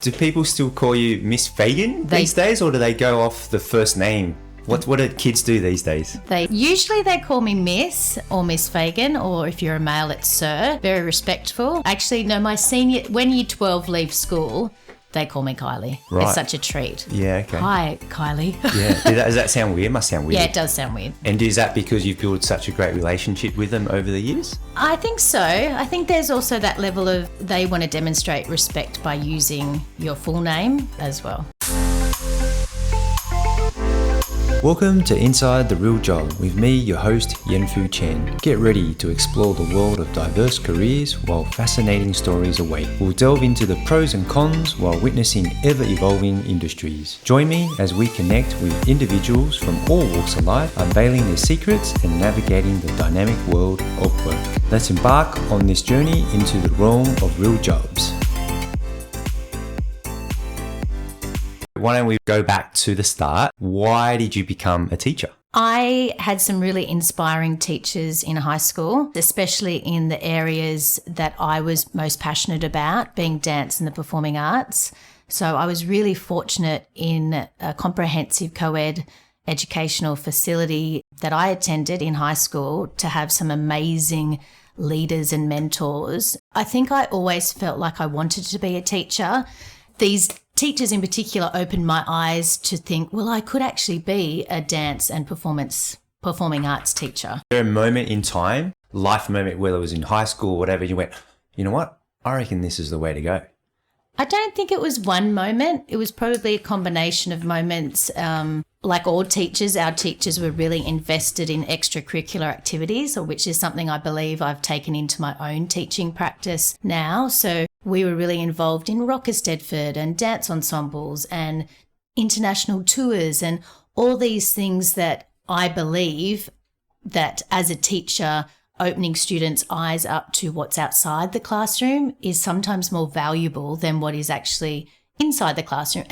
Do people still call you Miss Fagan these days, or do they go off the first name? What do kids do these days? They call me Miss or Miss Fagan, or if you're a male, it's Sir. Very respectful. Actually, no, when year 12 leaves school, they call me Kylie. Right. It's such a treat. Yeah, okay. Hi, Kylie. Yeah. Does that sound weird? Must sound weird. Yeah, it does sound weird. And is that because you've built such a great relationship with them over the years? I think so. I think there's also that level of they want to demonstrate respect by using your full name as well. Welcome to Inside the Real Job with me, your host, Yenfu Chen. Get ready to explore the world of diverse careers while fascinating stories await. We'll delve into the pros and cons while witnessing ever-evolving industries. Join me as we connect with individuals from all walks of life, unveiling their secrets and navigating the dynamic world of work. Let's embark on this journey into the realm of real jobs. Why don't we go back to the start? Why did you become a teacher? I had some really inspiring teachers in high school, especially in the areas that I was most passionate about, being dance and the performing arts. So I was really fortunate in a comprehensive co-ed educational facility that I attended in high school to have some amazing leaders and mentors. I think I always felt like I wanted to be a teacher. These teachers in particular opened my eyes to think, well, I could actually be a dance and performing arts teacher. Was there a moment in time, life moment, whether it was in high school or whatever, you went, you know what, I reckon this is the way to go? I don't think it was one moment. It was probably a combination of moments. Like all teachers, our teachers were really invested in extracurricular activities, which is something I believe I've taken into my own teaching practice now. So we were really involved in Rocker Stedford and dance ensembles and international tours and all these things that I believe that as a teacher, opening students' eyes up to what's outside the classroom is sometimes more valuable than what is actually inside the classroom.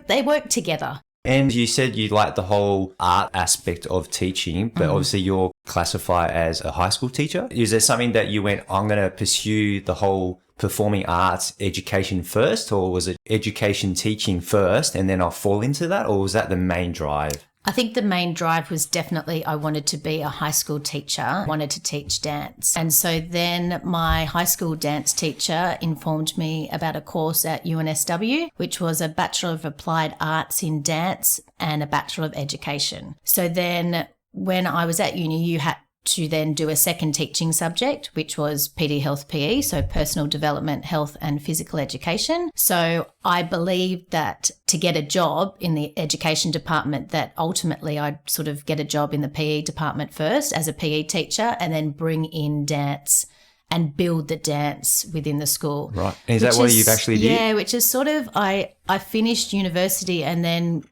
They work together. And you said you like the whole art aspect of teaching, but obviously you're classified as a high school teacher. Is there something that you went, I'm going to pursue the whole performing arts education first, or was it education teaching first and then I'll fall into that, or was that the main drive? I think the main drive was definitely I wanted to be a high school teacher, I wanted to teach dance. And so then my high school dance teacher informed me about a course at UNSW, which was a Bachelor of Applied Arts in Dance and a Bachelor of Education. So then when I was at uni, you had to then do a second teaching subject, which was PDHPE, so personal development, health and physical education. So I believed that to get a job in the education department, that ultimately I'd sort of get a job in the PE department first as a PE teacher and then bring in dance and build the dance within the school. Right. Is that what you've actually did? Yeah, which is sort of, I finished university and then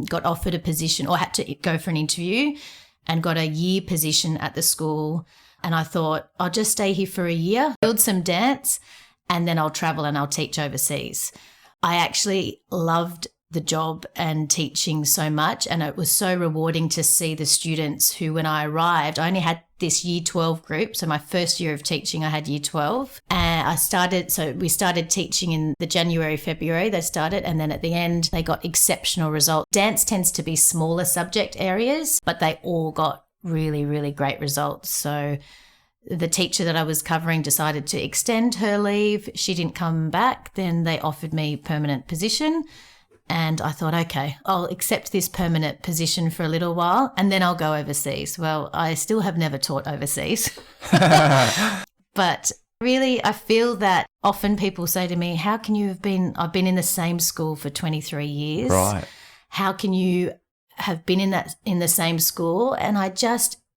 got offered a position or had to go for an interview and got a year position at the school. And I thought, I'll just stay here for a year, build some dance, and then I'll travel and I'll teach overseas. I actually loved the job and teaching so much, and it was so rewarding to see the students who, when I arrived, I only had this year 12 group. So my first year of teaching, I had year 12. And we started teaching in the January, February, they started. And then at the end, they got exceptional results. Dance tends to be smaller subject areas, but they all got really, really great results. So the teacher that I was covering decided to extend her leave. She didn't come back. Then they offered me permanent position. And I thought, okay, I'll accept this permanent position for a little while and then I'll go overseas. Well, I still have never taught overseas. But really, I feel that often people say to me, how can you I've been in the same school for 23 years. Right. How can you have been in the same school? And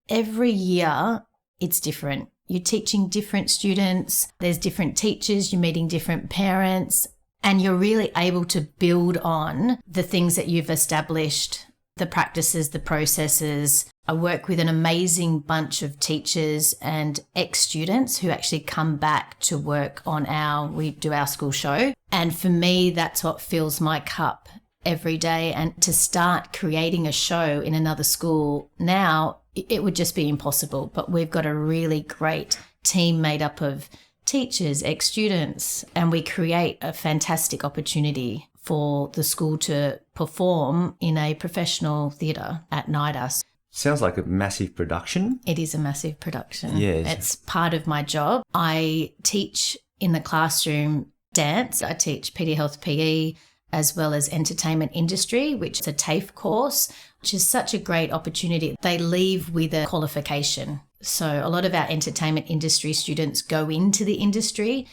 every year it's different. You're teaching different students. There's different teachers. You're meeting different parents. And you're really able to build on the things that you've established, the practices, the processes. I work with an amazing bunch of teachers and ex-students who actually come back to work on we do our school show. And for me, that's what fills my cup every day. And to start creating a show in another school now, it would just be impossible. But we've got a really great team made up of teachers, ex-students, and we create a fantastic opportunity for the school to perform in a professional theatre at NIDA. Sounds like a massive production. It is a massive production. Yes. It's part of my job. I teach in the classroom dance. I teach PDHPE as well as entertainment industry, which is a TAFE course, which is such a great opportunity. They leave with a qualification. So a lot of our entertainment industry students go into the industry.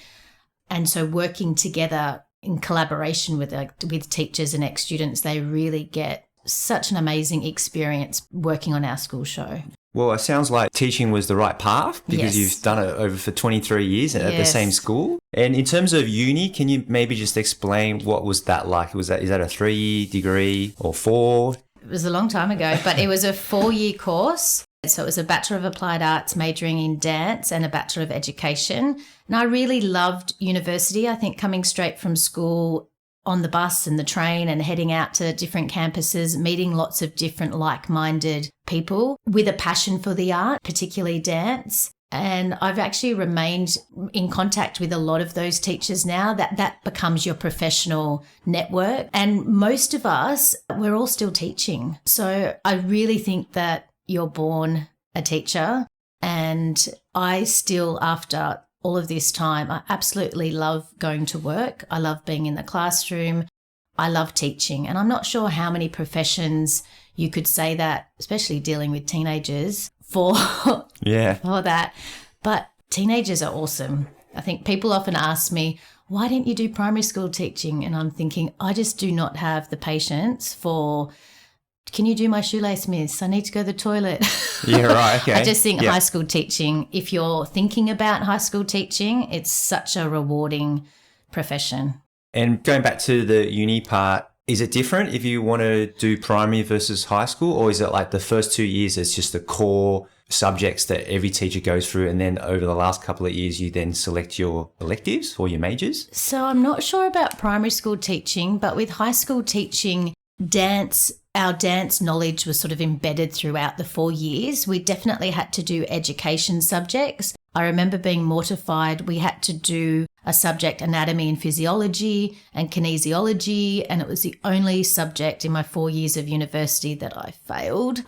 And so working together in collaboration with teachers and ex-students, they really get such an amazing experience working on our school show. Well, it sounds like teaching was the right path because you've done it over for 23 years at the same school. And in terms of uni, can you maybe just explain what was that like? Is that a 3-year degree or 4? It was a long time ago, but it was a 4-year course. So it was a Bachelor of Applied Arts majoring in dance and a Bachelor of Education. And I really loved university. I think coming straight from school on the bus and the train and heading out to different campuses, meeting lots of different like-minded people with a passion for the art, particularly dance. And I've actually remained in contact with a lot of those teachers now. That becomes your professional network. And most of us, we're all still teaching. So I really think that you're born a teacher. And I still, after all of this time, I absolutely love going to work. I love being in the classroom. I love teaching. And I'm not sure how many professions you could say that, especially dealing with teenagers, for that. But teenagers are awesome. I think people often ask me, why didn't you do primary school teaching? And I'm thinking, I just do not have the patience for, can you do my shoelace, miss? I need to go to the toilet. Yeah, right, okay. I just think high school teaching, if you're thinking about high school teaching, it's such a rewarding profession. And going back to the uni part, is it different if you want to do primary versus high school, or is it like the first 2 years it's just the core subjects that every teacher goes through, and then over the last couple of years you then select your electives or your majors? So I'm not sure about primary school teaching, but with high school teaching, our dance knowledge was sort of embedded throughout the 4 years. We definitely had to do education subjects. I remember being mortified. We had to do a subject, anatomy and physiology and kinesiology, and it was the only subject in my 4 years of university that I failed.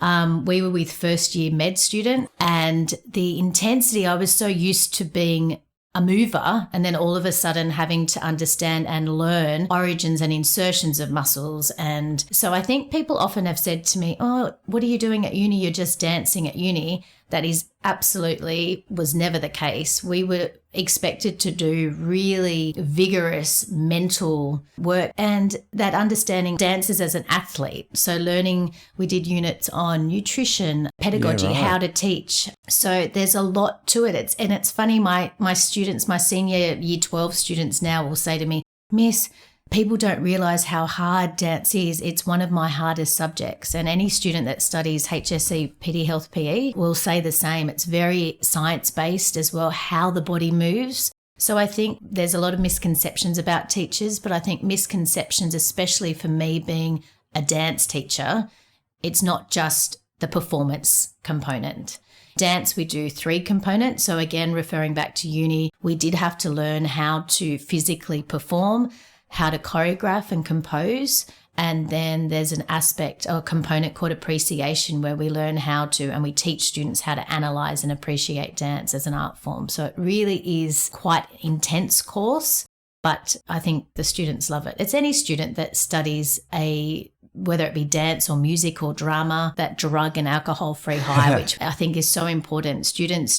We were with first year med student, and the intensity, I was so used to being a mover and then all of a sudden having to understand and learn origins and insertions of muscles. And so I think people often have said to me, oh, what are you doing at uni? You're just dancing at uni. That was never the case. We were expected to do really vigorous mental work and that understanding dances as an athlete. So we did units on nutrition, pedagogy, how to teach. So there's a lot to it. It's funny, my students, my senior year 12 students now will say to me, Miss, people don't realise how hard dance is. It's one of my hardest subjects. And any student that studies HSC PDHPE will say the same. It's very science-based as well, how the body moves. So I think there's a lot of misconceptions about teachers, but I think misconceptions, especially for me being a dance teacher, it's not just the performance component. Dance, we do 3 components. So again, referring back to uni, we did have to learn how to physically perform, how to choreograph and compose. And then there's an aspect or component called appreciation where we learn and we teach students how to analyze and appreciate dance as an art form. So it really is quite an intense course, but I think the students love it. It's any student that studies whether it be dance or music or drama, that drug and alcohol-free high, which I think is so important. Students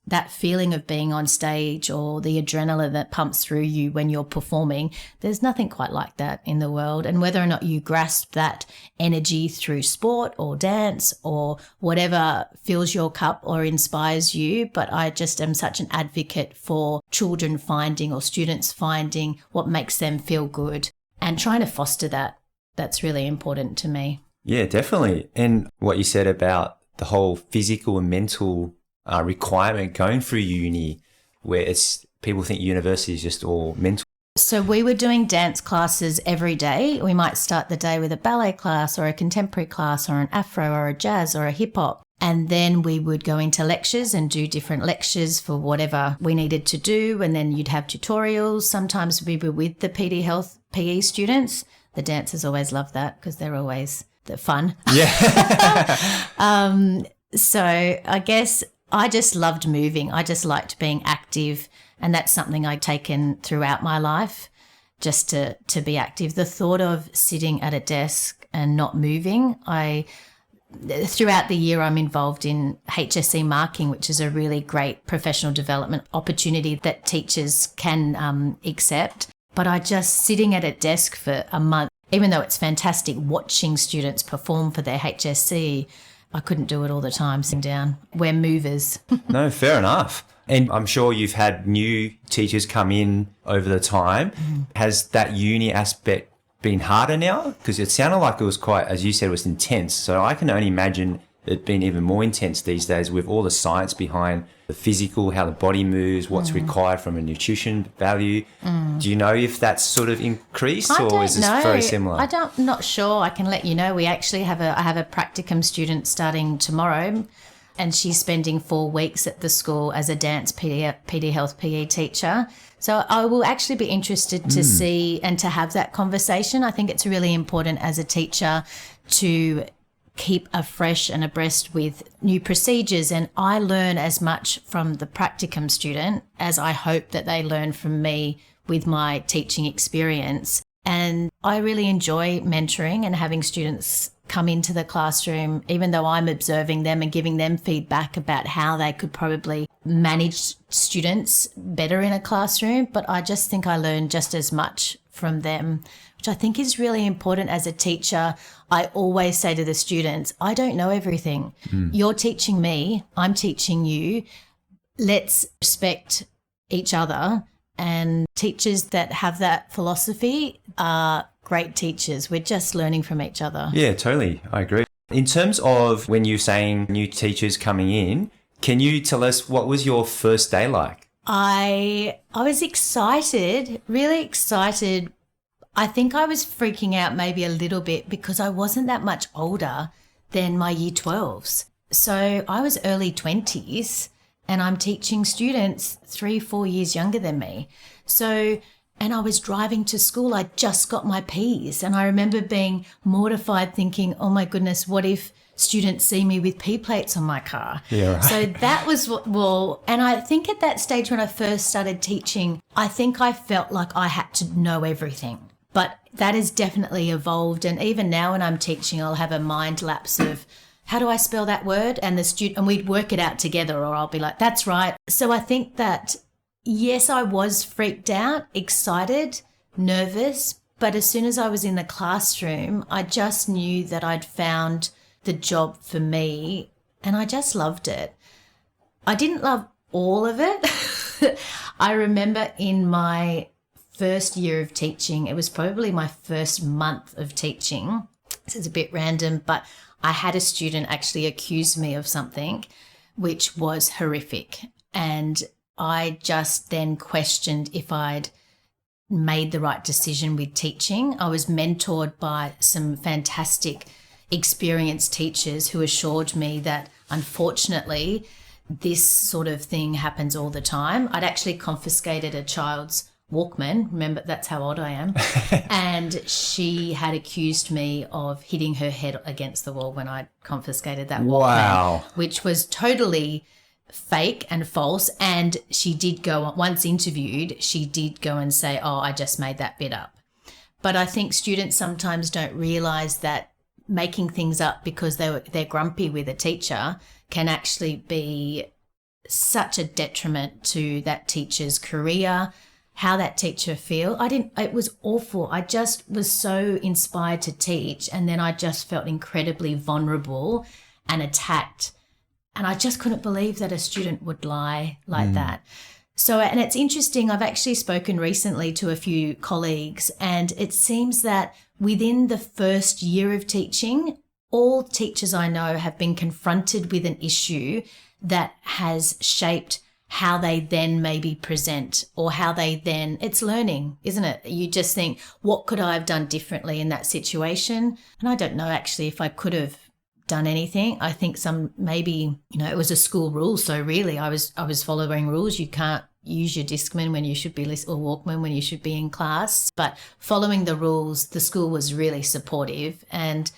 that feeling of being on stage or the adrenaline that pumps through you when you're performing, there's nothing quite like that in the world. And whether or not you grasp that energy through sport or dance or whatever fills your cup or inspires you, but I just am such an advocate for children finding or students finding what makes them feel good and trying to foster that. That's really important to me. Yeah, definitely. And what you said about the whole physical and mental requirement going through uni, where people think university is just all mental. So we were doing dance classes every day. We might start the day with a ballet class or a contemporary class or an afro or a jazz or a hip hop. And then we would go into lectures and do different lectures for whatever we needed to do. And then you'd have tutorials. Sometimes we were with the PD Health PE students. The dancers always love that because they're fun. Yeah. So I guess I just loved moving. I just liked being active. And that's something I've taken throughout my life, just to be active. The thought of sitting at a desk and not moving, throughout the year, I'm involved in HSC marking, which is a really great professional development opportunity that teachers can accept. But sitting at a desk for a month, even though it's fantastic watching students perform for their HSC, I couldn't do it all the time sitting down. We're movers. No, fair enough. And I'm sure you've had new teachers come in over the time. Has that uni aspect been harder now? Because it sounded like it was quite, as you said, it was intense. So I can only imagine it being even more intense these days with all the science behind the physical, how the body moves, what's required from a nutrition value. Do you know if that's sort of increased or is this very similar? I'm not sure. I can let you know. We actually I have a practicum student starting tomorrow, and she's spending 4 weeks at the school as a dance PD Health PE teacher. So I will actually be interested to see and to have that conversation. I think it's really important as a teacher to keep afresh and abreast with new procedures. And I learn as much from the practicum student as I hope that they learn from me with my teaching experience. And I really enjoy mentoring and having students come into the classroom, even though I'm observing them and giving them feedback about how they could probably manage students better in a classroom. But I just think I learn just as much from them, which I think is really important as a teacher. I always say to the students, I don't know everything. You're teaching me, I'm teaching you. Let's respect each other. And teachers that have that philosophy are great teachers. We're just learning from each other. Yeah, totally. I agree. In terms of when you're saying new teachers coming in, can you tell us what was your first day like? I was excited, really excited. I think I was freaking out maybe a little bit because I wasn't that much older than my year 12s. So I was early 20s. And I'm teaching students 3-4 years younger than me. So, and I was driving to school. I just got my Ps. And I remember being mortified thinking, oh my goodness, what if students see me with P plates on my car? Yeah, right. So that was and I think at that stage when I first started teaching, I think I felt like I had to know everything. But that has definitely evolved. And even now when I'm teaching, I'll have a mind lapse of, how do I spell that word? And we'd work it out together, or I'll be like, that's right. So I think that, yes, I was freaked out, excited, nervous, but as soon as I was in the classroom, I just knew that I'd found the job for me and I just loved it. I didn't love all of it. I remember in my first year of teaching, it was probably my first month of teaching. This is a bit random, but I had a student actually accuse me of something which was horrific. And I just then questioned if I'd made the right decision with teaching. I was mentored by some fantastic experienced teachers who assured me that unfortunately this sort of thing happens all the time. I'd actually confiscated a child's Walkman, remember that's how old I am, and she had accused me of hitting her head against the wall when I confiscated that Walkman, which was totally fake and false. And she did go, once interviewed, she did go and say, oh, I just made that bit up. But I think students sometimes don't realise that making things up because they're grumpy with a teacher can actually be such a detriment to that teacher's career, how that teacher feel. It was awful. I just was so inspired to teach, and then I just felt incredibly vulnerable and attacked. And I just couldn't believe that a student would lie like that. So, and it's interesting, I've actually spoken recently to a few colleagues, and it seems that within the first year of teaching, all teachers I know have been confronted with an issue that has shaped how they then maybe present, or how they then, it's learning, isn't it? You just think, what could I have done differently in that situation? And I don't know actually if I could have done anything. I think maybe, it was a school rule. So really I was following rules. You can't use your Discman when you should be or Walkman when you should be in class. But following the rules, the school was really supportive, and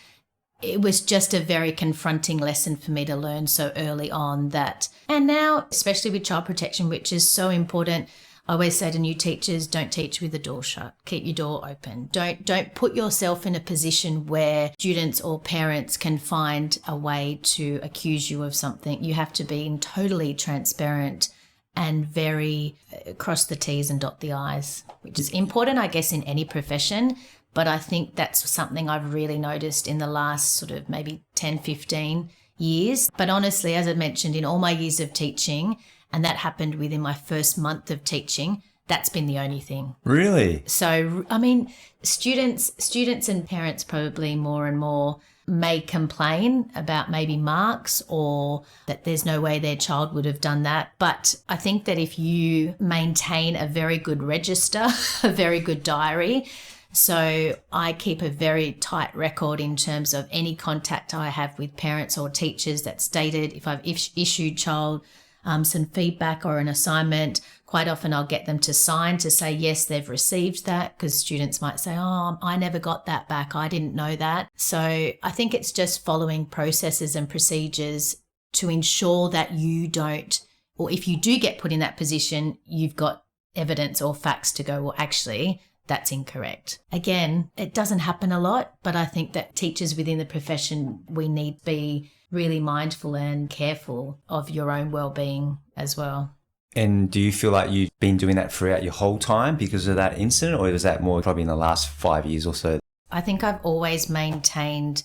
it was just a very confronting lesson for me to learn so early on that. And now, especially with child protection, which is so important, I always say to new teachers, don't teach with the door shut. Keep your door open. Don't put yourself in a position where students or parents can find a way to accuse you of something. You have to be totally transparent and very cross the T's and dot the I's, which is important, I guess, in any profession. But I think that's something I've really noticed in the last sort of maybe 10, 15 years. But honestly, as I mentioned, in all my years of teaching, and that happened within my first month of teaching, that's been the only thing. Really? So, I mean, students and parents probably more and more may complain about maybe marks or that there's no way their child would have done that. But I think that if you maintain a very good register, a very good diary, so I keep a very tight record in terms of any contact I have with parents or teachers that's stated. If I've issued child some feedback or an assignment, quite often I'll get them to sign to say, yes, they've received that, because students might say, oh, I never got that back. I didn't know that. So I think it's just following processes and procedures to ensure that you don't, or if you do get put in that position, you've got evidence or facts to go, well, actually, that's incorrect. Again, it doesn't happen a lot, but I think that teachers within the profession, we need to be really mindful and careful of your own well-being as well. And do you feel like you've been doing that throughout your whole time because of that incident, or was that more probably in the last 5 years or so? I think I've always maintained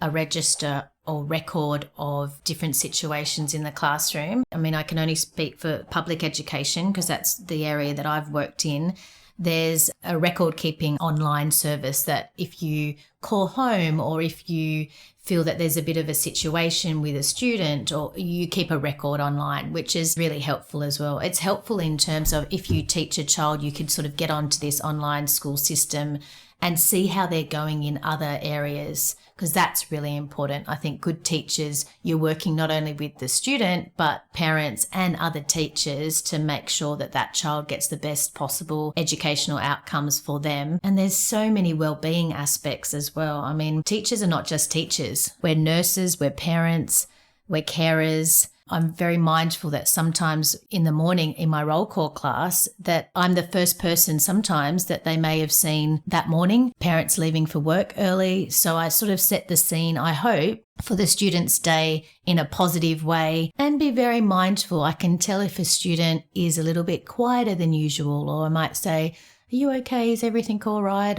a register or record of different situations in the classroom. I mean, I can only speak for public education because that's the area that I've worked in. There's a record keeping online service that if you call home or if you feel that there's a bit of a situation with a student, or you keep a record online, which is really helpful as well. It's helpful in terms of if you teach a child, you could sort of get onto this online school system and see how they're going in other areas, because that's really important. I think good teachers, you're working not only with the student, but parents and other teachers to make sure that that child gets the best possible educational outcomes for them. And there's so many well-being aspects as well. I mean, teachers are not just teachers. We're nurses, we're parents, we're carers. I'm very mindful that sometimes in the morning in my roll call class that I'm the first person sometimes that they may have seen that morning, parents leaving for work early. So I sort of set the scene, I hope, for the student's day in a positive way and be very mindful. I can tell if a student is a little bit quieter than usual, or I might say, are you okay? Is everything all right?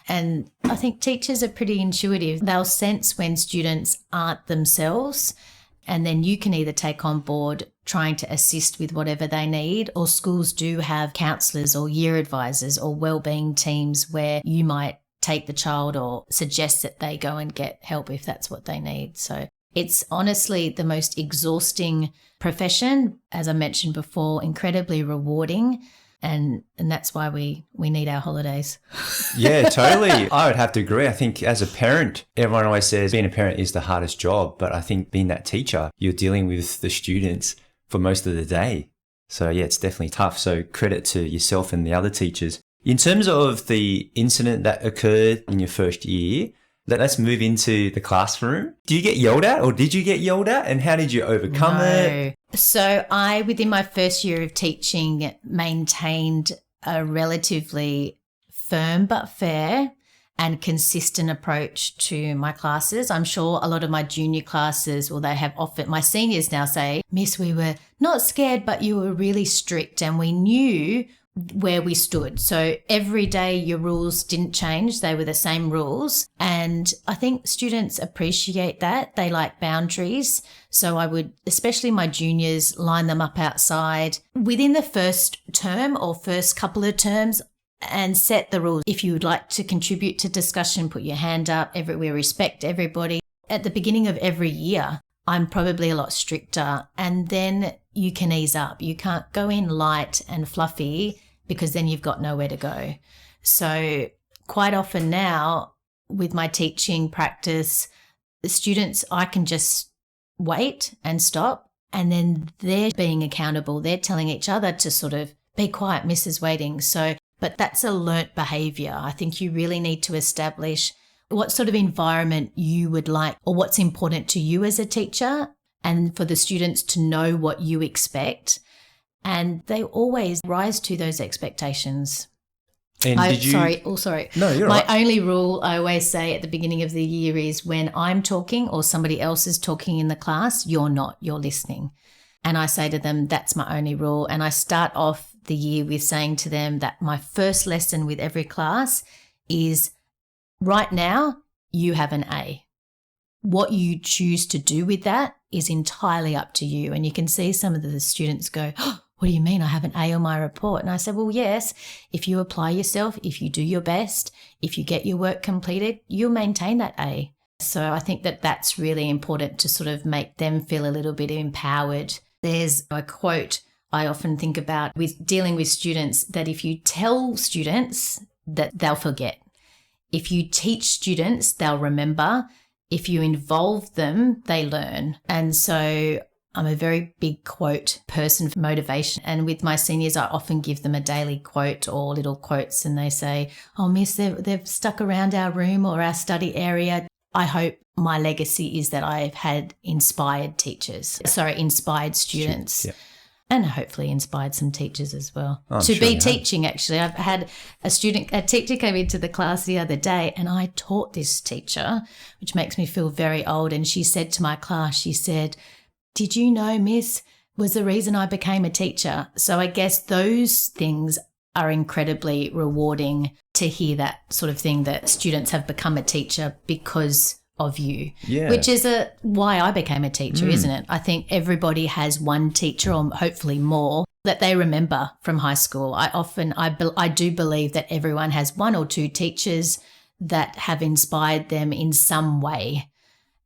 And I think teachers are pretty intuitive. They'll sense when students aren't themselves. And then you can either take on board trying to assist with whatever they need, or schools do have counsellors or year advisors or wellbeing teams where you might take the child or suggest that they go and get help if that's what they need. So it's honestly the most exhausting profession, as I mentioned before, incredibly rewarding. And that's why we need our holidays. Yeah, totally. I would have to agree. I think as a parent, everyone always says being a parent is the hardest job. But I think being that teacher, you're dealing with the students for most of the day. So yeah, it's definitely tough. So credit to yourself and the other teachers. In terms of the incident that occurred in your first year, let's move into the classroom. Do you get yelled at, or did you get yelled at, and how did you overcome it? So I, within my first year of teaching, maintained a relatively firm but fair and consistent approach to my classes. I'm sure a lot of my junior classes, or they have often, my seniors now say, Miss, we were not scared, but you were really strict and we knew where we stood. So every day your rules didn't change. They were the same rules. And I think students appreciate that. They like boundaries. So I would, especially my juniors, line them up outside within the first term or first couple of terms and set the rules. If you would like to contribute to discussion, put your hand up. We respect everybody. At the beginning of every year, I'm probably a lot stricter, and then you can ease up. You can't go in light and fluffy because then you've got nowhere to go. So quite often now with my teaching practice, the students, I can just wait and stop, and then they're being accountable. They're telling each other to sort of be quiet, Mrs. Waiting. So, but that's a learnt behaviour. I think you really need to establish what sort of environment you would like or what's important to you as a teacher, and for the students to know what you expect. And they always rise to those expectations. And Sorry. No, you're My right. only rule I always say at the beginning of the year is when I'm talking or somebody else is talking in the class, you're not, you're listening. And I say to them, that's my only rule. And I start off the year with saying to them that my first lesson with every class is, right now, you have an A. What you choose to do with that is entirely up to you. And you can see some of the students go, oh, what do you mean I have an A on my report? And I said, well, yes, if you apply yourself, if you do your best, if you get your work completed, you'll maintain that A. So I think that that's really important to sort of make them feel a little bit empowered. There's a quote I often think about with dealing with students, that if you tell students, that they'll forget. If you teach students, they'll remember. If you involve them, they learn. And so I'm a very big quote person for motivation. And with my seniors, I often give them a daily quote or little quotes, and they say, oh, miss, they've stuck around our room or our study area. I hope my legacy is that I've had inspired students. Yeah. And hopefully inspired some teachers as well I'm to sure be you have. teaching. Actually, I've had a teacher came into the class the other day, and I taught this teacher, which makes me feel very old. And she said to my class, she said, did you know, miss, was the reason I became a teacher? So I guess those things are incredibly rewarding to hear, that sort of thing, that students have become a teacher because of you, which is why I became a teacher, isn't it? I think everybody has one teacher, or hopefully more, that they remember from high school. I do believe that everyone has one or two teachers that have inspired them in some way.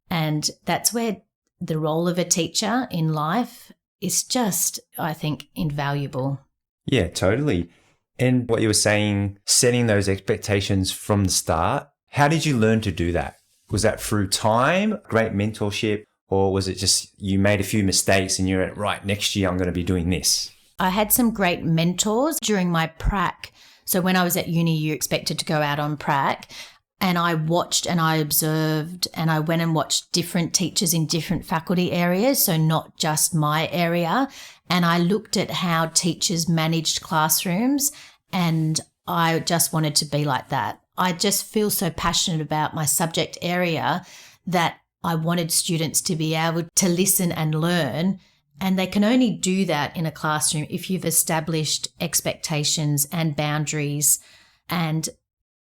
And that's where the role of a teacher in life is just, I think, invaluable. Yeah, totally. And what you were saying, setting those expectations from the start, how did you learn to do that? Was that through time, great mentorship, or was it just you made a few mistakes and you're right, next year I'm going to be doing this? I had some great mentors during my prac. So when I was at uni, you expected to go out on prac, and I watched and I observed and I went and watched different teachers in different faculty areas, so not just my area. And I looked at how teachers managed classrooms, and I just wanted to be like that. I just feel so passionate about my subject area that I wanted students to be able to listen and learn. And they can only do that in a classroom if you've established expectations and boundaries and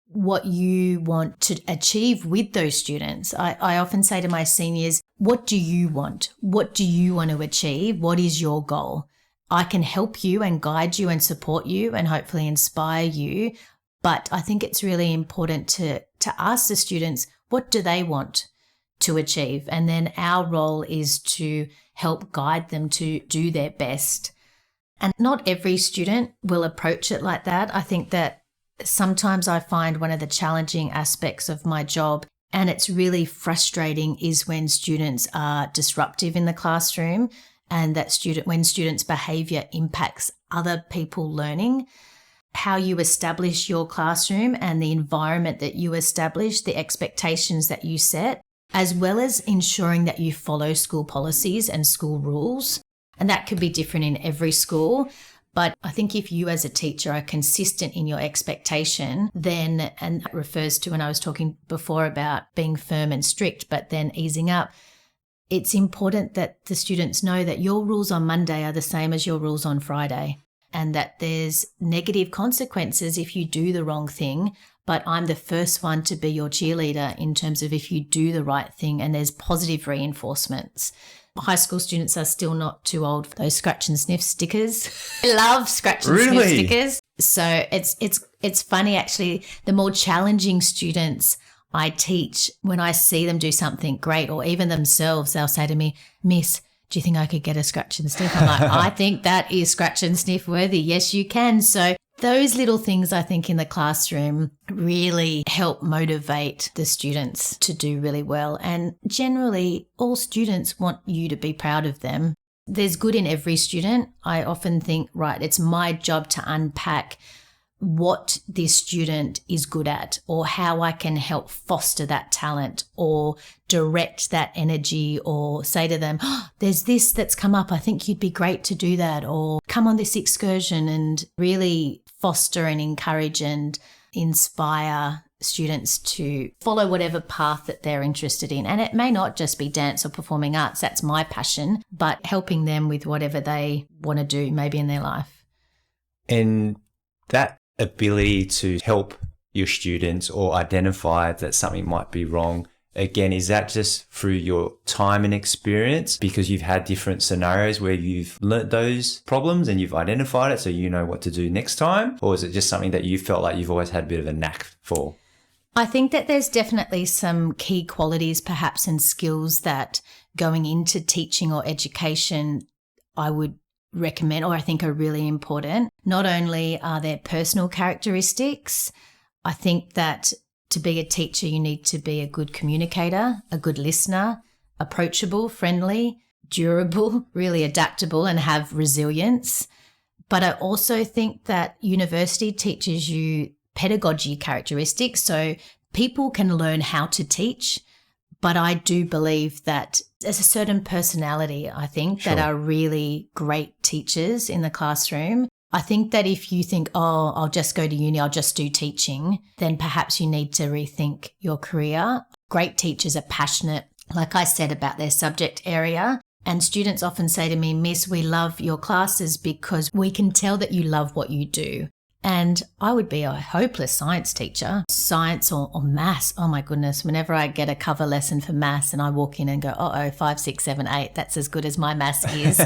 what you want to achieve with those students. I often say to my seniors, what do you want? What do you want to achieve? What is your goal? I can help you and guide you and support you and hopefully inspire you. But I think it's really important to ask the students, what do they want to achieve? And then our role is to help guide them to do their best. And not every student will approach it like that. I think that sometimes I find one of the challenging aspects of my job, and it's really frustrating, is when students are disruptive in the classroom, and that when students' behaviour impacts other people learning. How you establish your classroom and the environment that you establish, the expectations that you set, as well as ensuring that you follow school policies and school rules. And that could be different in every school. But I think if you as a teacher are consistent in your expectation, then, and that refers to when I was talking before about being firm and strict, but then easing up, it's important that the students know that your rules on Monday are the same as your rules on Friday, and that there's negative consequences if you do the wrong thing. But I'm the first one to be your cheerleader in terms of if you do the right thing, and there's positive reinforcements. High school students are still not too old for those scratch and sniff stickers. I love scratch and sniff stickers. So it's funny, actually, the more challenging students I teach, when I see them do something great, or even themselves, they'll say to me, Miss, do you think I could get a scratch and sniff? I'm like, I think that is scratch and sniff worthy. Yes, you can. So Those little things, I think, in the classroom really help motivate the students to do really well. And generally, all students want you to be proud of them. There's good in every student. I often think, right, it's my job to unpack what this student is good at, or how I can help foster that talent or direct that energy, or say to them, oh, there's this that's come up. I think you'd be great to do that, or come on this excursion, and really foster and encourage and inspire students to follow whatever path that they're interested in. And it may not just be dance or performing arts. That's my passion, but helping them with whatever they want to do maybe in their life. And that ability to help your students or identify that something might be wrong, again, is that just through your time and experience, because you've had different scenarios where you've learnt those problems and you've identified it so you know what to do next time? Or is it just something that you felt like you've always had a bit of a knack for? I think that there's definitely some key qualities perhaps and skills that going into teaching or education I would recommend, or I think are really important. Not only are there personal characteristics, I think that to be a teacher, you need to be a good communicator, a good listener, approachable, friendly, durable, really adaptable, and have resilience. But I also think that university teaches you pedagogy characteristics, so people can learn how to teach. But I do believe that there's a certain personality, I think, that are really great teachers in the classroom. I think that if you think, oh, I'll just go to uni, I'll just do teaching, then perhaps you need to rethink your career. Great teachers are passionate, like I said, about their subject area. And students often say to me, Miss, we love your classes because we can tell that you love what you do. And I would be a hopeless science teacher, science or maths. Oh my goodness, whenever I get a cover lesson for maths and I walk in and go, 5, 6, 7, 8, that's as good as my maths is.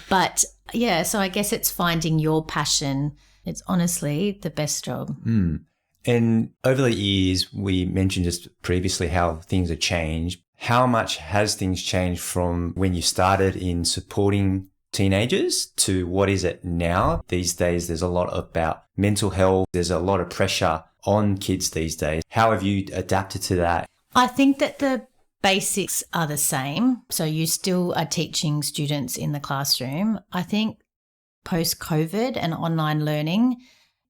But yeah, so I guess it's finding your passion. It's honestly the best job. And over the years, we mentioned just previously how things have changed. How much has things changed from when you started in supporting teenagers to what is it now? These days, there's a lot about mental health. There's a lot of pressure on kids these days. How have you adapted to that? I think that the basics are the same. So you still are teaching students in the classroom. I think post-COVID and online learning,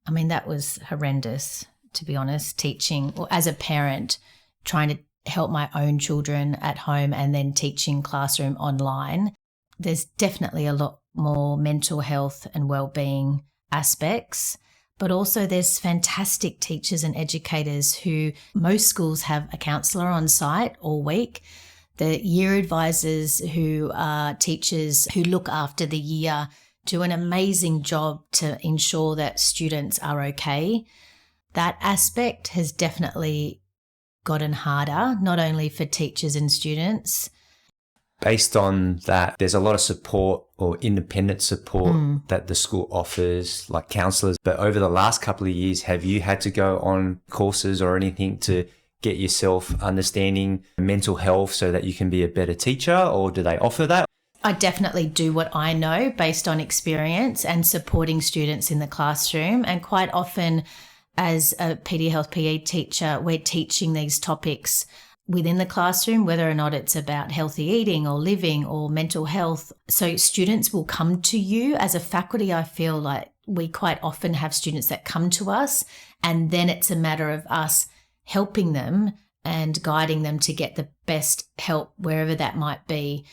I mean, that was horrendous, to be honest, teaching, or as a parent, trying to help my own children at home and then teaching classroom online. There's definitely a lot more mental health and well-being aspects, but also there's fantastic teachers and educators who most schools have a counsellor on site all week. The year advisors who are teachers who look after the year do an amazing job to ensure that students are okay. That aspect has definitely gotten harder, not only for teachers and students. Based on that, there's a lot of support or independent support that the school offers, like counsellors. But over the last couple of years, have you had to go on courses or anything to get yourself understanding mental health so that you can be a better teacher, or do they offer that? I definitely do what I know based on experience and supporting students in the classroom. And quite often as a PDHPE teacher, we're teaching these topics within the classroom, whether or not it's about healthy eating or living or mental health. So students will come to you. As a faculty, I feel like we quite often have students that come to us, and then it's a matter of us helping them and guiding them to get the best help wherever that might be,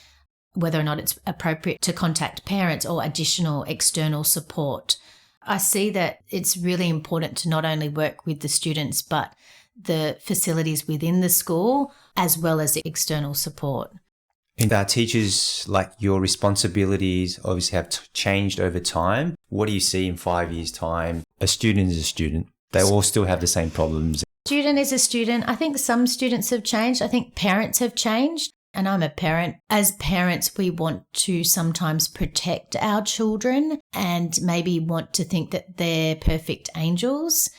whether or not it's appropriate to contact parents or additional external support. I see that it's really important to not only work with the students, but the facilities within the school, as well as external support. And our teachers, like, your responsibilities obviously have changed over time. What do you see in 5 years' time? A student is a student. They all still have the same problems. Student is a student. I think some students have changed. I think parents have changed. And I'm a parent. As parents, we want to sometimes protect our children and maybe want to think that they're perfect angels,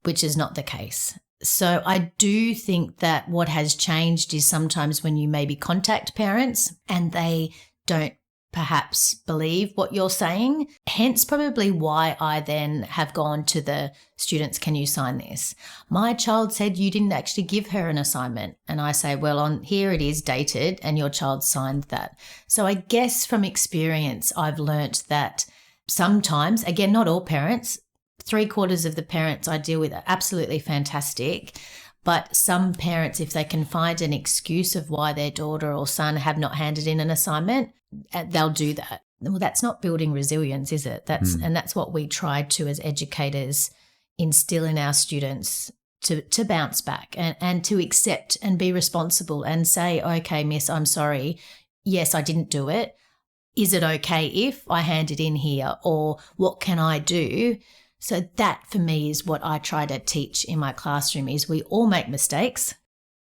which is not the case. So I do think that what has changed is sometimes when you maybe contact parents and they don't perhaps believe what you're saying. Hence probably why I then have gone to the students, can you sign this? My child said you didn't actually give her an assignment. And I say, well, on here it is dated and your child signed that. So I guess from experience, I've learnt that sometimes, again, not all parents, 3/4 of the parents I deal with are absolutely fantastic. But some parents, if they can find an excuse of why their daughter or son have not handed in an assignment, they'll do that. Well, that's not building resilience, is it? And that's what we try to, as educators, instill in our students to bounce back and to accept and be responsible and say, okay, miss, I'm sorry. Yes, I didn't do it. Is it okay if I hand it in here? Or what can I do? So that for me is what I try to teach in my classroom is we all make mistakes.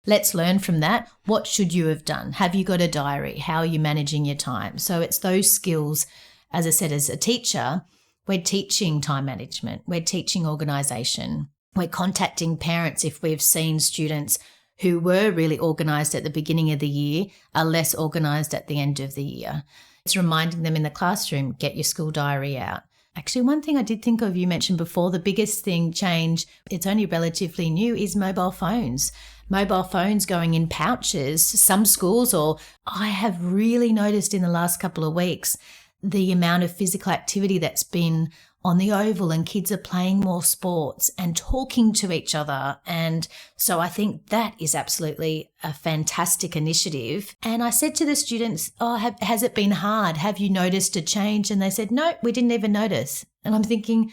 Let's learn from that. What should you have done? Have you got a diary? How are you managing your time? So it's those skills, as I said, as a teacher, we're teaching time management. We're teaching organisation. We're contacting parents if we've seen students who were really organised at the beginning of the year are less organised at the end of the year. It's reminding them in the classroom, get your school diary out. Actually, one thing I did think of, you mentioned before, the biggest change, it's only relatively new, is mobile phones. Mobile phones going in pouches. Some schools, or I have really noticed in the last couple of weeks, the amount of physical activity that's been on the oval and kids are playing more sports and talking to each other. And so I think that is absolutely a fantastic initiative. And I said to the students, has it been hard? Have you noticed a change? And they said, no, we didn't even notice. And I'm thinking,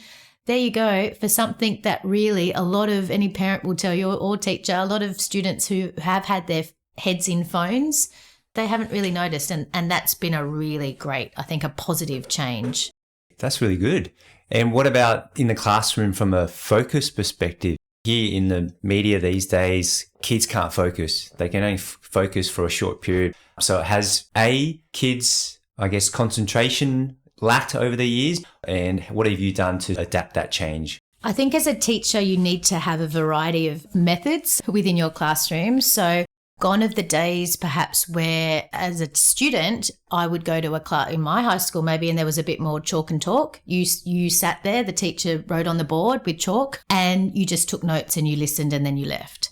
there you go, for something that really a lot of, any parent will tell you or teacher, a lot of students who have had their heads in phones, they haven't really noticed. And that's been a really great, I think, a positive change. That's really good. And what about in the classroom from a focus perspective? Here in the media these days, kids can't focus. They can only focus for a short period. So has kids, I guess, concentration lacked over the years? And what have you done to adapt that change? I think as a teacher, you need to have a variety of methods within your classroom. So gone of the days perhaps where as a student I would go to a class in my high school maybe and there was a bit more chalk and talk. You sat there, the teacher wrote on the board with chalk and you just took notes and you listened and then you left.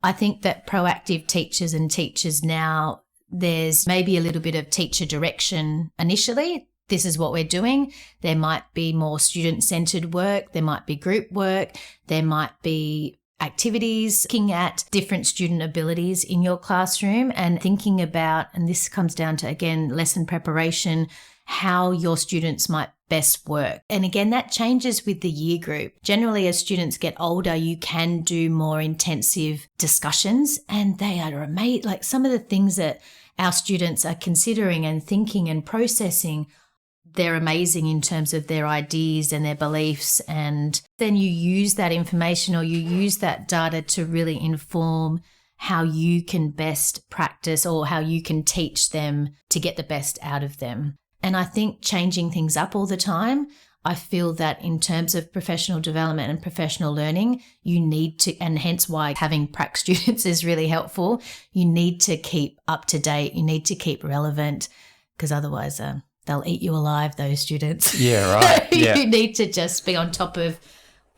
I think that proactive teachers and teachers now, there's maybe a little bit of teacher direction initially. This is what we're doing. There might be more student-centered work. There might be group work. There might be activities, looking at different student abilities in your classroom and thinking about, and this comes down to, again, lesson preparation, how your students might best work. And again, that changes with the year group. Generally, as students get older, you can do more intensive discussions and they are amazing. Like some of the things that our students are considering and thinking and processing, they're amazing in terms of their ideas and their beliefs. And then you use that information or you use that data to really inform how you can best practice or how you can teach them to get the best out of them. And I think changing things up all the time, I feel that in terms of professional development and professional learning, you need to, and hence why having prac students is really helpful, you need to keep up to date, you need to keep relevant, because otherwise they'll eat you alive, those students. Yeah, right. Yeah. You need to just be on top of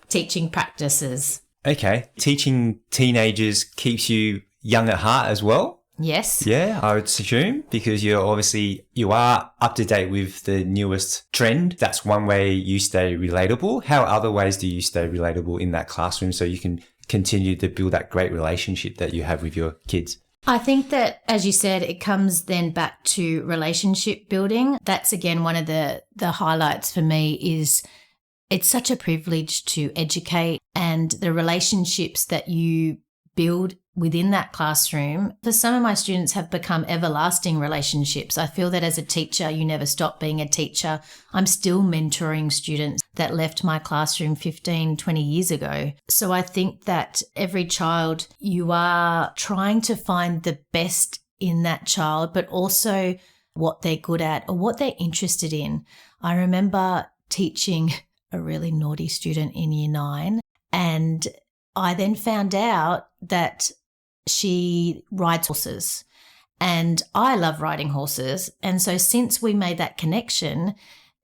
teaching practices. Okay. Teaching teenagers keeps you young at heart as well? Yes. Yeah, I would assume, because you are up to date with the newest trend. That's one way you stay relatable. How other ways do you stay relatable in that classroom so you can continue to build that great relationship that you have with your kids? I think that, as you said, it comes then back to relationship building. That's, again, one of the highlights for me is it's such a privilege to educate, and the relationships that you build within that classroom, for some of my students, have become everlasting relationships. I feel that as a teacher, you never stop being a teacher. I'm still mentoring students that left my classroom 15, 20 years ago. So I think that every child, you are trying to find the best in that child, but also what they're good at or what they're interested in. I remember teaching a really naughty student in year 9, and I then found out that she rides horses. And I love riding horses. And so since we made that connection,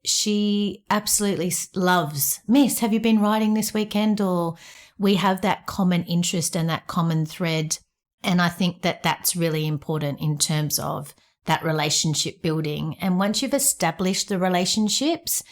she absolutely loves, Miss, have you been riding this weekend? Or we have that common interest and that common thread. And I think that that's really important in terms of that relationship building. And once you've established the relationships,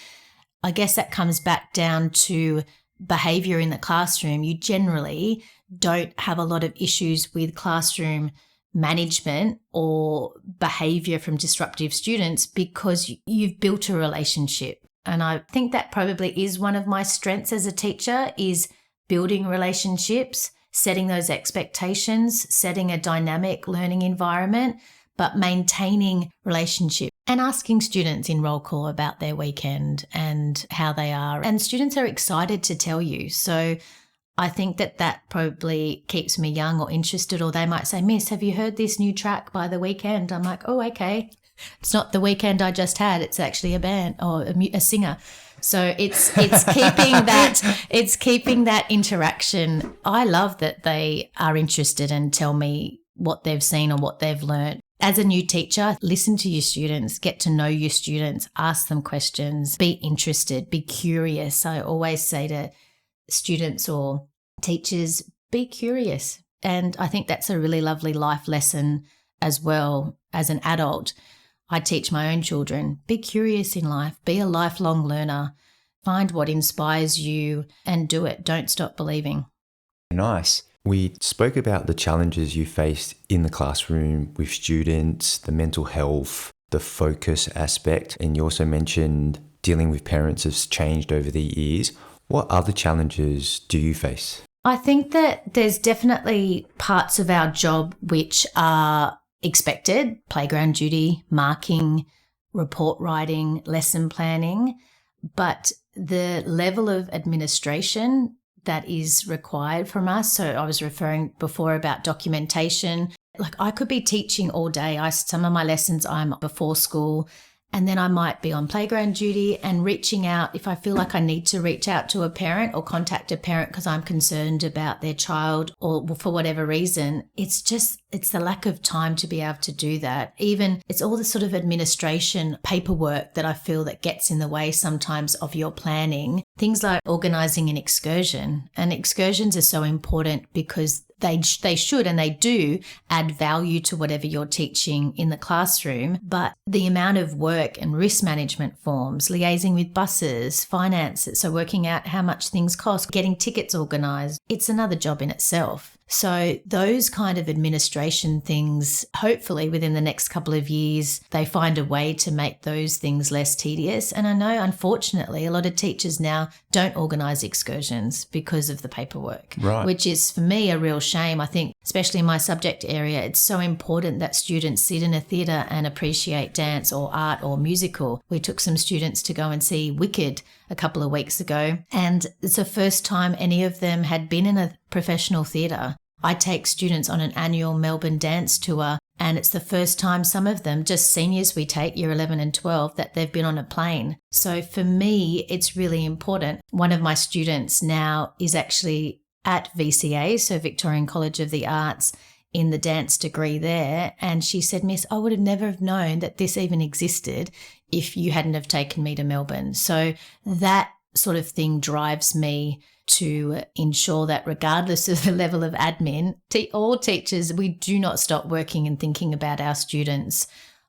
I guess that comes back down to behavior in the classroom. You generally don't have a lot of issues with classroom management or behavior from disruptive students because you've built a relationship. And I think that probably is one of my strengths as a teacher, is building relationships, setting those expectations, setting a dynamic learning environment, but maintaining relationship and asking students in roll call about their weekend and how they are. And students are excited to tell you. So I think that that probably keeps me young or interested, or they might say, Miss, have you heard this new track by The Weeknd? I'm like, oh, okay. It's not The Weeknd I just had. It's actually a band or a singer. So it's keeping that interaction. I love that they are interested and tell me what they've seen or what they've learned. As a new teacher, listen to your students, get to know your students, ask them questions, be interested, be curious. I always say to students or teachers, be curious. And I think that's a really lovely life lesson as well. As an adult, I teach my own children, be curious in life, be a lifelong learner, find what inspires you and do it. Don't stop believing. Nice. We spoke about the challenges you faced in the classroom with students, the mental health, the focus aspect, and you also mentioned dealing with parents has changed over the years. What other challenges do you face? I think that there's definitely parts of our job which are expected: playground duty, marking, report writing, lesson planning. But the level of administration that is required from us. So I was referring before about documentation. Like I could be teaching all day. Some of my lessons I'm before school, and then I might be on playground duty and reaching out if I feel like I need to reach out to a parent or contact a parent because I'm concerned about their child or for whatever reason. It's the lack of time to be able to do that. Even it's all the sort of administration paperwork that I feel that gets in the way sometimes of your planning. Things like organising an excursion. And excursions are so important because they should and they do add value to whatever you're teaching in the classroom. But the amount of work and risk management forms, liaising with buses, finances, so working out how much things cost, getting tickets organised, it's another job in itself. So those kind of administration things, hopefully within the next couple of years, they find a way to make those things less tedious. And I know, unfortunately, a lot of teachers now don't organise excursions because of the paperwork, right, which is for me a real shame. I think, especially in my subject area, it's so important that students sit in a theatre and appreciate dance or art or musical. We took some students to go and see Wicked a couple of weeks ago, and it's the first time any of them had been in a professional theatre. I take students on an annual Melbourne dance tour, and it's the first time some of them, just seniors we take, year 11 and 12, that they've been on a plane. So for me, it's really important. One of my students now is actually at VCA, so Victorian College of the Arts, in the dance degree there. And she said, Miss, I would have never have known that this even existed if you hadn't have taken me to Melbourne. So that sort of thing drives me to ensure that regardless of the level of admin, all teachers, we do not stop working and thinking about our students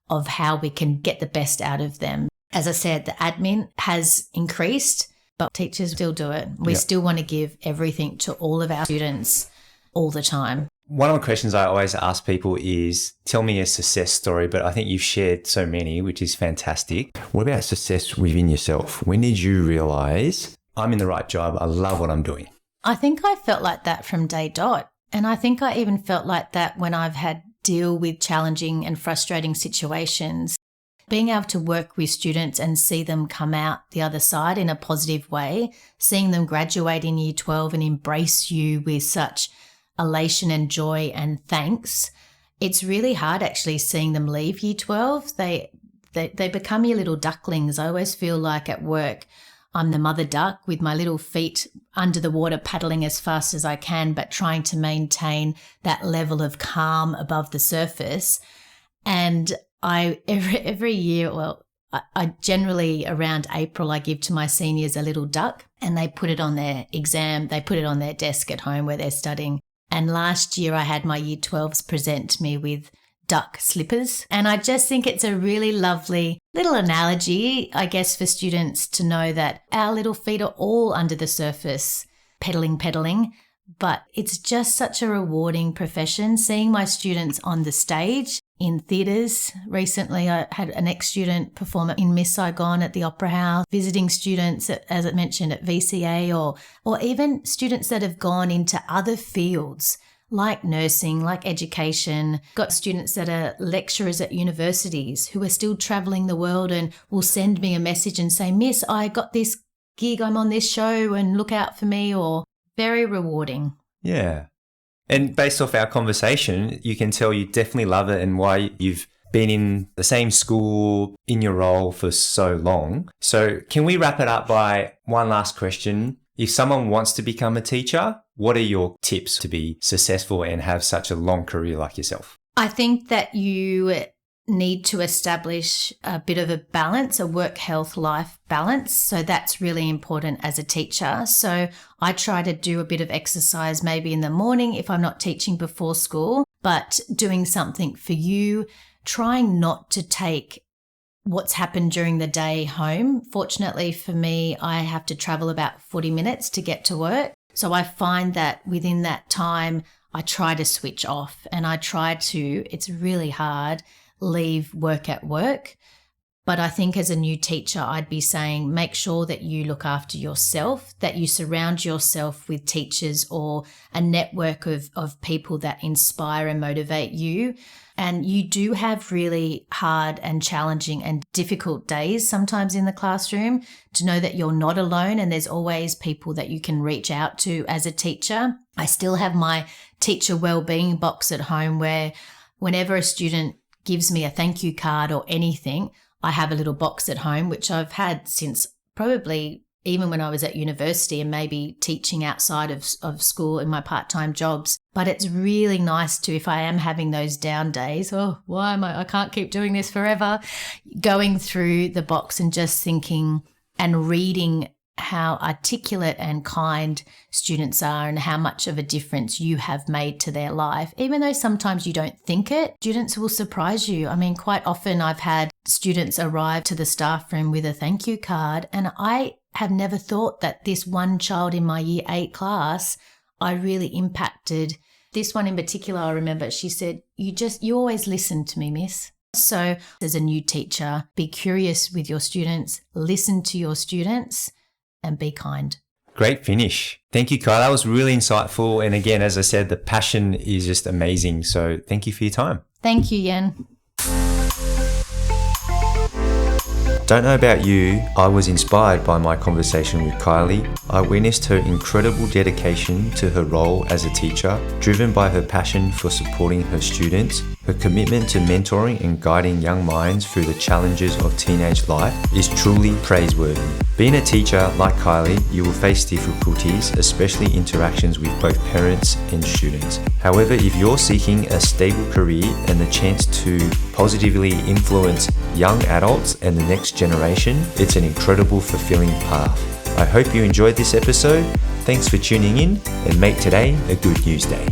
of how we can get the best out of them. As I said, the admin has increased, but teachers still do it. We still want to give everything to all of our students all the time. One of the questions I always ask people is, tell me a success story, but I think you've shared so many, which is fantastic. What about success within yourself? When did you realise, I'm in the right job, I love what I'm doing? I think I felt like that from day dot. And I think I even felt like that when I've had deal with challenging and frustrating situations. Being able to work with students and see them come out the other side in a positive way, seeing them graduate in year 12 and embrace you with such elation and joy and thanks. It's really hard actually seeing them leave year 12. They become your little ducklings. I always feel like at work, I'm the mother duck with my little feet under the water paddling as fast as I can, but trying to maintain that level of calm above the surface. And I every year, I generally around April, I give to my seniors a little duck and they put it on their exam. They put it on their desk at home where they're studying. And last year I had my year 12s present me with duck slippers. And I just think it's a really lovely little analogy, I guess, for students to know that our little feet are all under the surface, pedaling. But it's just such a rewarding profession. Seeing my students on the stage in theatres. Recently, I had an ex-student perform in Miss Saigon at the Opera House, visiting students, as I mentioned, at VCA, or even students that have gone into other fields like nursing, like education. Got students that are lecturers at universities who are still travelling the world and will send me a message and say, Miss, I got this gig, I'm on this show and look out for me, or very rewarding. Yeah. And based off our conversation, you can tell you definitely love it and why you've been in the same school in your role for so long. So can we wrap it up by one last question? If someone wants to become a teacher, what are your tips to be successful and have such a long career like yourself? I think that you need to establish a bit of a balance, a work health life balance. So that's really important as a teacher. So I try to do a bit of exercise maybe in the morning if I'm not teaching before school, but doing something for you, trying not to take what's happened during the day home. Fortunately for me, I have to travel about 40 minutes to get to work. So I find that within that time, I try to switch off and I try to, it's really hard, leave work at work. But I think as a new teacher, I'd be saying make sure that you look after yourself, that you surround yourself with teachers or a network of people that inspire and motivate you. And you do have really hard and challenging and difficult days sometimes in the classroom, to know that you're not alone and there's always people that you can reach out to as a teacher. I still have my teacher wellbeing box at home where whenever a student gives me a thank you card or anything, I have a little box at home, which I've had since probably even when I was at university and maybe teaching outside of school in my part-time jobs. But it's really nice to, if I am having those down days, I can't keep doing this forever, going through the box and just thinking and reading how articulate and kind students are and how much of a difference you have made to their life. Even though sometimes you don't think it, students will surprise you. I mean, quite often I've had students arrive to the staff room with a thank you card, and I have never thought that this one child in my year 8 class, I really impacted. This one in particular, I remember she said, you always listen to me, miss. So as a new teacher, be curious with your students, listen to your students, and be kind. Great finish. Thank you, Kylie. That was really insightful. And again, as I said, the passion is just amazing. So thank you for your time. Thank you, Yen. Don't know about you, I was inspired by my conversation with Kylie. I witnessed her incredible dedication to her role as a teacher, driven by her passion for supporting her students. Her commitment to mentoring and guiding young minds through the challenges of teenage life is truly praiseworthy. Being a teacher like Kylie, you will face difficulties, especially interactions with both parents and students. However, if you're seeking a stable career and the chance to positively influence young adults and the next generation, it's an incredible, fulfilling path. I hope you enjoyed this episode. Thanks for tuning in and make today a good news day.